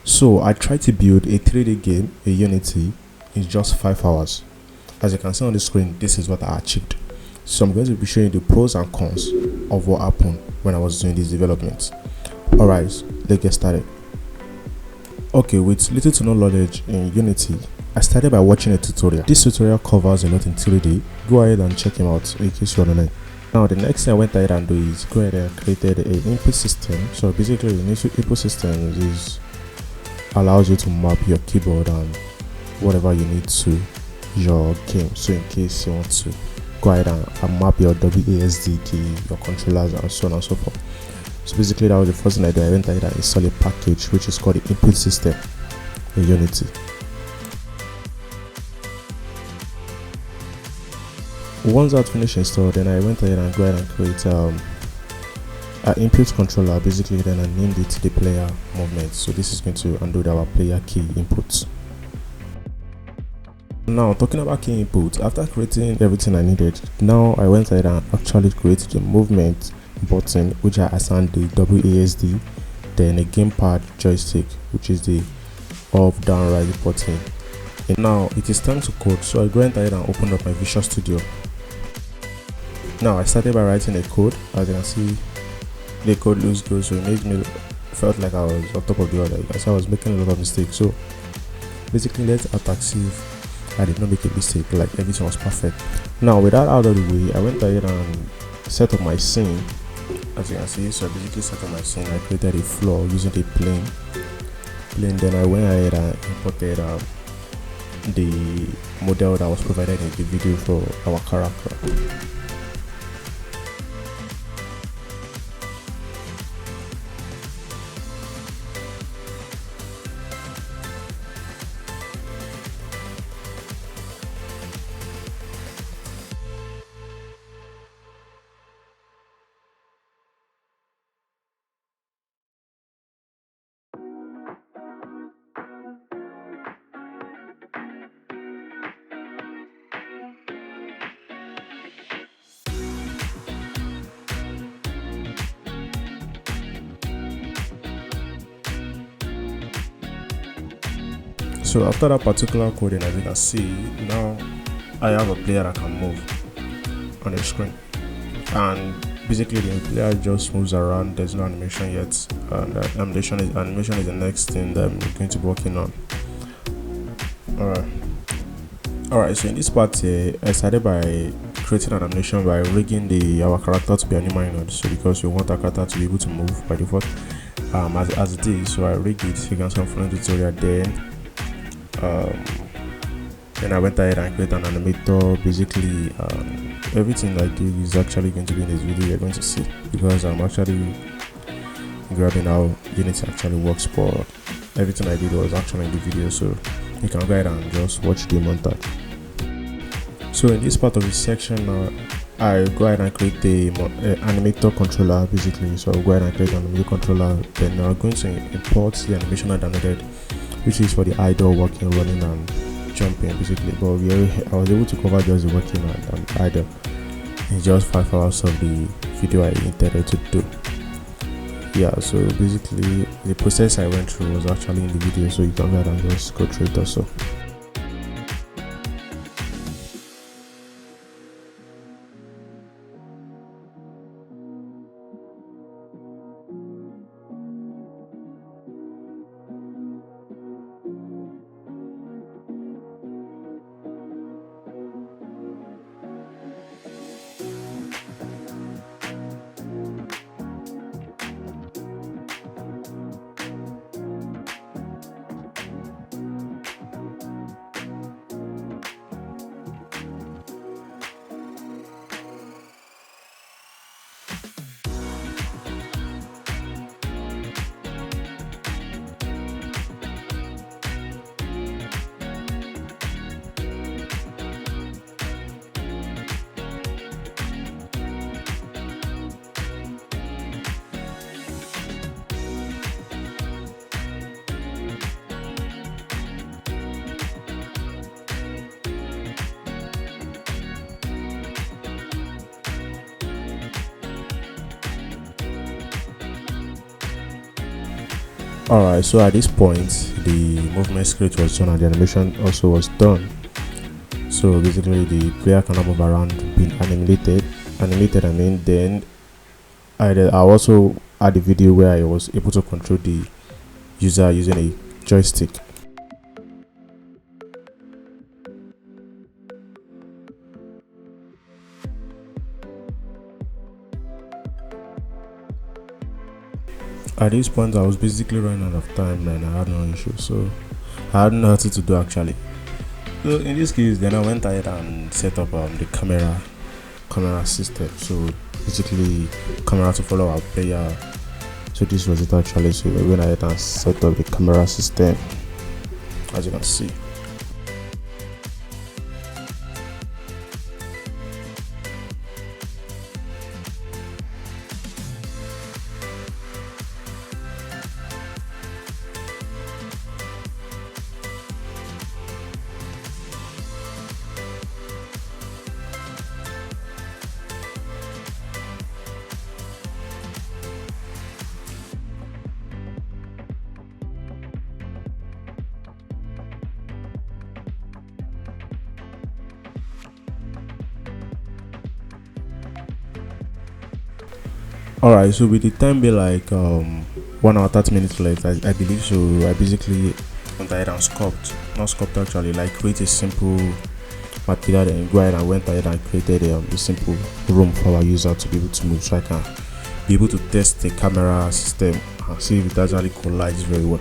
So I tried to build a 3D game, a Unity, in just 5 hours. As you can see on the screen, this is what I achieved. So I'm going to be showing you the pros and cons of what happened when I was doing these developments. Alright, let's get started. Okay, with little to no knowledge in Unity, I started by watching a tutorial. This tutorial covers a lot in 3D. Go ahead and check him out in case you want to learn. Now the next thing I went ahead and do is go ahead and created an input system. So basically the input system is allows you to map your keyboard and whatever you need to your game. So in case you want to go ahead and map your WASD key, your controllers and so on and so forth. So basically that was the first thing I did. I went ahead and installed a package which is called the input system in Unity. Once that finished installed, then I went ahead and go ahead and create an input controller. Basically then I named it the player movement. So this is going to handle our player key inputs. Now talking about key inputs, after creating everything I needed, now I went ahead and actually created the movement button which I assigned the WASD, then a gamepad joystick which is the up, down, right button. And now it is time to code, so I went ahead and opened up my Visual Studio. Now I started by writing a code. As you can see, the code looks good, so it made me felt like I was on top of the other. So I was making a lot of mistakes. So basically, let's attack see if I did not make a mistake, like everything was perfect. Now with that out of the way, I went ahead and set up my scene. As you can see, so I basically set up my scene. I created a floor using a plane. Then I went ahead and imported the model that was provided in the video for our character. So after that particular coding, as you can see, now I have a player that can move on the screen, and basically the player just moves around. There's no animation yet, and animation is the next thing that I'm going to be working on. Alright, so in this part here, I started by creating an animation by rigging our character to be animated. So because we want our character to be able to move by default, as it is, so I rigged it. You can see from the tutorial. Then I went ahead and created an animator. Basically everything I did is actually going to be in this video. You're going to see, because I'm actually grabbing how Unity actually works, but everything I did was actually in the video, so you can go ahead and just watch the montage. So in this part of this section now, I go ahead and create the animator controller basically. So I'll go ahead and create an animator controller. Then I'm going to import the animation I downloaded, which is for the idle, walking, running and jumping basically. But I was able to cover just the walking and idle in just 5 hours of the video I intended to do. Yeah, so basically the process I went through was actually in the video, so you can go ahead and just go through it also. Alright, so at this point the movement script was done and the animation also was done. So basically the player cannot move around being animated. I mean, then I also had a video where I was able to control the user using a joystick. At this point I was basically running out of time and I had no issue, so I had nothing to do actually. So in this case then I went ahead and set up the camera system. So basically camera to follow our player. So this was it actually. So we went ahead and set up the camera system, as you can see. Alright, so with the time be like 1 hour 30 minutes left, I believe. So I basically went ahead and not sculpt actually, like create a simple material, then go ahead and went ahead and created a simple room for our user to be able to move, so I can be able to test the camera system and see if it actually collides very well.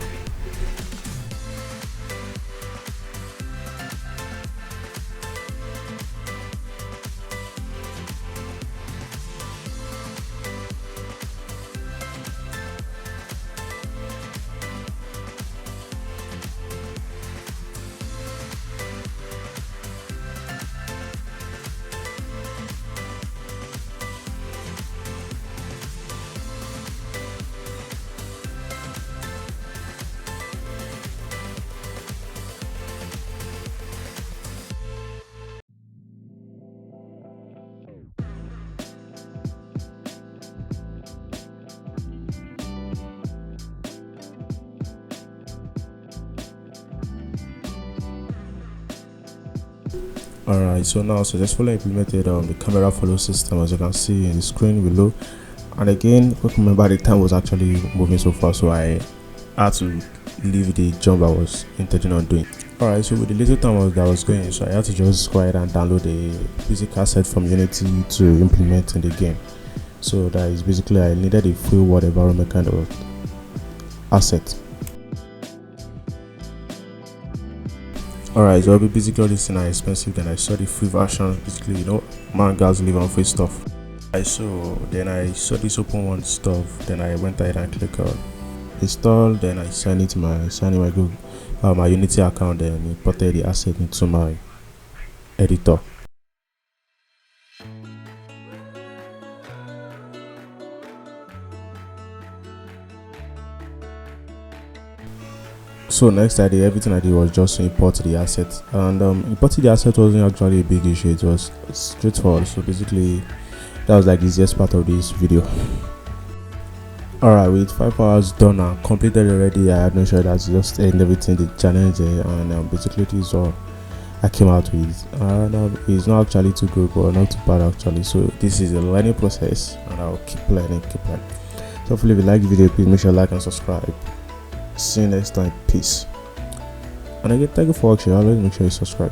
Alright, so now successfully implemented the camera follow system, as you can see in the screen below. And again, remember the time was actually moving so far, so I had to leave the job I was intending on doing. Alright, so with the little time that was going, so I had to just go ahead and download a basic asset from Unity to implement in the game. So that is basically, I needed a free world environment kind of asset. Alright, so basically all these things are expensive. Then I saw the free version, basically, mangas live on free stuff. I saw this open one stuff. Then I went ahead and click on install. Then I signed in my Google my Unity account, then imported the asset into my editor. So next everything I did was just to import the asset, and importing the asset wasn't actually a big issue. It was straightforward. So basically that was like the easiest part of this video. Alright, with 5 hours done and completed already, I had no sure that's just everything, the challenge, and basically this is all I came out with. And it's not actually too good, but not too bad actually. So this is a learning process, and I'll keep learning. So hopefully if you like the video, please make sure to like and subscribe. See you next time. Peace. And again, thank you for watching. Always make sure you subscribe.